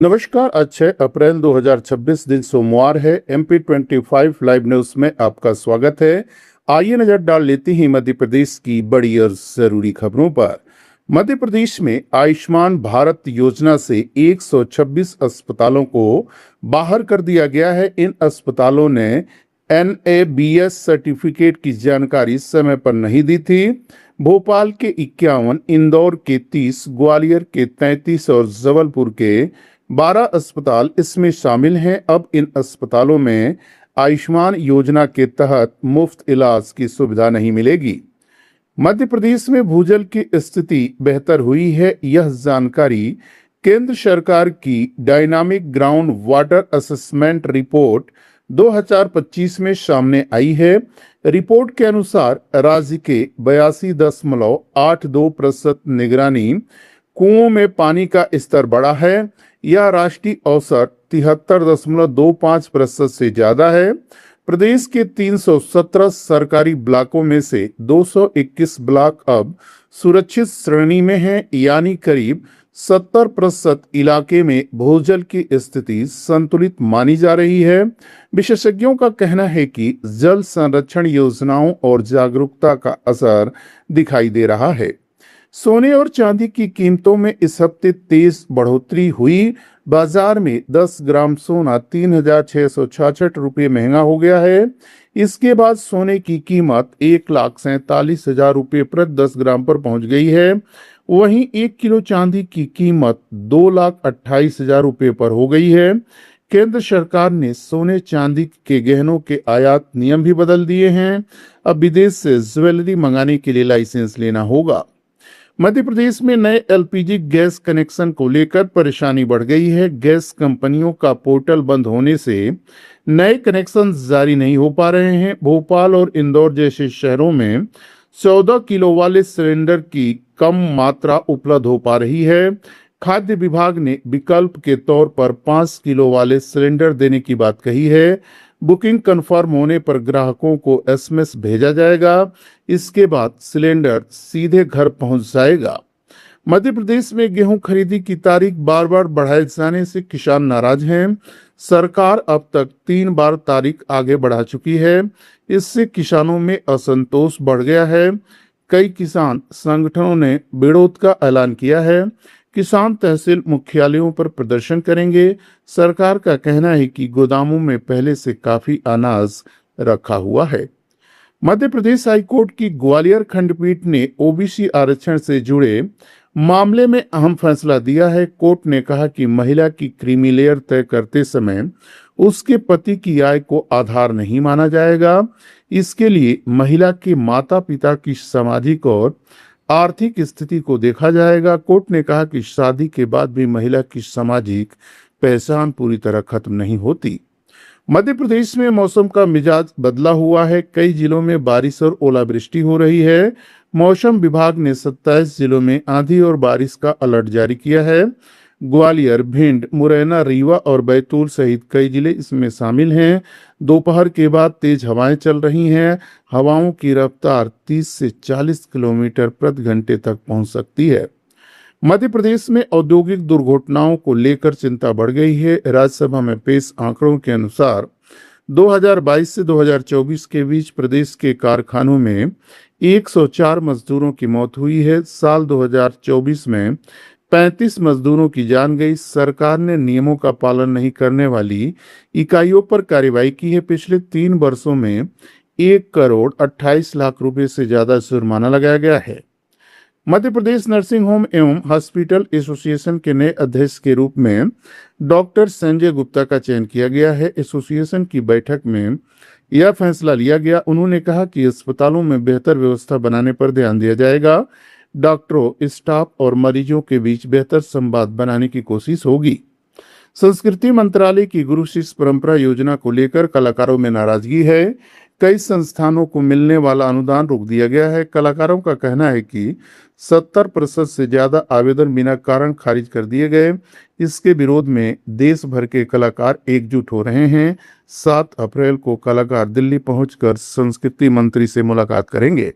नमस्कार। आज 6 अप्रैल 2026 दिन सोमवार है। MP25 लाइव न्यूज में आपका स्वागत है। आइए नजर डाल लेते हैं मध्य प्रदेश की बड़ी और जरूरी खबरों पर। मध्य प्रदेश में आयुष्मान भारत योजना से 126 अस्पतालों को बाहर कर दिया गया है। इन अस्पतालों ने NABS सर्टिफिकेट की जानकारी समय पर नहीं दी थी। भोपाल के 51, इंदौर के 30, ग्वालियर के 33 और जबलपुर के 12 अस्पताल इसमें शामिल हैं। अब इन अस्पतालों में आयुष्मान योजना के तहत मुफ्त इलाज की सुविधा नहीं मिलेगी। मध्य प्रदेश में भूजल की स्थिति बेहतर हुई है। यह जानकारी केंद्र सरकार की dynamic ground water assessment report 2025 में सामने आई है। रिपोर्ट के अनुसार राज्य के 82.82% निगरानी कुओं में पानी का स्तर बढ़ा है। यह राष्ट्रीय औसत 73.25% से ज्यादा है। प्रदेश के 317 सरकारी ब्लॉकों में से 221 ब्लॉक अब सुरक्षित श्रेणी में हैं, यानी करीब 70% इलाके में भूजल की स्थिति संतुलित मानी जा रही है। विशेषज्ञों का कहना है कि जल संरक्षण योजनाओं और जागरूकता का असर दिखाई दे रहा है। सोने और चांदी की कीमतों में इस हफ्ते तेज बढ़ोतरी हुई। बाजार में 10 ग्राम सोना 3,666 रुपये महंगा हो गया है। इसके बाद सोने की कीमत 1,47,000 रुपये प्रति 10 ग्राम पर पहुंच गई है। वहीं 1 किलो चांदी की कीमत 2,28,000 रुपये पर हो गई है। केंद्र सरकार ने सोने चांदी के गहनों के आयात नियम भी बदल दिए हैं। अब विदेश से ज्वेलरी मंगाने के लिए लाइसेंस लेना होगा। मध्य प्रदेश में नए LPG गैस कनेक्शन को लेकर परेशानी बढ़ गई है। गैस कंपनियों का पोर्टल बंद होने से नए कनेक्शन जारी नहीं हो पा रहे हैं। भोपाल और इंदौर जैसे शहरों में 14 किलो वाले सिलेंडर की कम मात्रा उपलब्ध हो पा रही है। खाद्य विभाग ने विकल्प के तौर पर 5 किलो वाले सिलेंडर देने की बात कही है। बुकिंग कंफर्म होने पर ग्राहकों को SMS भेजा जाएगा। इसके बाद सिलेंडर सीधे घर पहुंच जाएगा। मध्य प्रदेश में गेहूं खरीदी की तारीख बार बार बढ़ाए जाने से किसान नाराज हैं। सरकार अब तक 3 बार तारीख आगे बढ़ा चुकी है। इससे किसानों में असंतोष बढ़ गया है। कई किसान संगठनों ने विरोध का ऐलान किया है। किसान तहसील मुख्यालयों पर प्रदर्शन करेंगे। सरकार का कहना है कि गोदामों में पहले से काफी अनाज रखा हुआ है। मध्य प्रदेश हाईकोर्ट की ग्वालियर खंडपीठ ने OBC आरक्षण से जुड़े मामले में अहम फैसला दिया है। कोर्ट ने कहा कि महिला की क्रीमी लेयर तय करते समय उसके पति की आय को आधार नहीं माना जाएगा। इसके लिए महिला के माता पिता की सामाजिक और आर्थिक स्थिति को देखा जाएगा। कोर्ट ने कहा कि शादी के बाद भी महिला की सामाजिक पहचान पूरी तरह खत्म नहीं होती। मध्य प्रदेश में मौसम का मिजाज बदला हुआ है। कई जिलों में बारिश और ओलावृष्टि हो रही है। मौसम विभाग ने 27 जिलों में आंधी और बारिश का अलर्ट जारी किया है। ग्वालियर, भिंड, मुरैना, रीवा और बैतूल सहित कई जिले इसमें शामिल हैं। दोपहर के बाद तेज हवाएं चल रही हैं। हवाओं की रफ्तार 30 से 40 किलोमीटर प्रति घंटे तक पहुंच सकती है। मध्य प्रदेश में औद्योगिक दुर्घटनाओं को लेकर चिंता बढ़ गई है। राज्यसभा में पेश आंकड़ों के अनुसार 2022 से 2024 के बीच प्रदेश के कारखानों में 104 मजदूरों की मौत हुई है। साल 2024 में 35 मजदूरों की जान गई। सरकार ने नियमों का पालन नहीं करने वाली इकाइयों पर कार्रवाई की है। पिछले 3 वर्षों में 1,28,00,000 रुपए से ज्यादा जुर्माना लगाया गया है। मध्य प्रदेश नर्सिंग होम एवं हॉस्पिटल एसोसिएशन के नए अध्यक्ष के रूप में डॉक्टर संजय गुप्ता का चयन किया गया है। एसोसिएशन की बैठक में यह फैसला लिया गया। उन्होंने कहा कि अस्पतालों में बेहतर व्यवस्था बनाने पर ध्यान दिया जाएगा। डॉक्टरों, स्टाफ और मरीजों के बीच बेहतर संवाद बनाने की कोशिश होगी। संस्कृति मंत्रालय की गुरु शिष्य परंपरा योजना को लेकर कलाकारों में नाराजगी है। कई संस्थानों को मिलने वाला अनुदान रोक दिया गया है। कलाकारों का कहना है कि 70% से ज्यादा आवेदन बिना कारण खारिज कर दिए गए। इसके विरोध में देश भर के कलाकार एकजुट हो रहे हैं। 7 अप्रैल को कलाकार दिल्ली पहुंचकर संस्कृति मंत्री से मुलाकात करेंगे।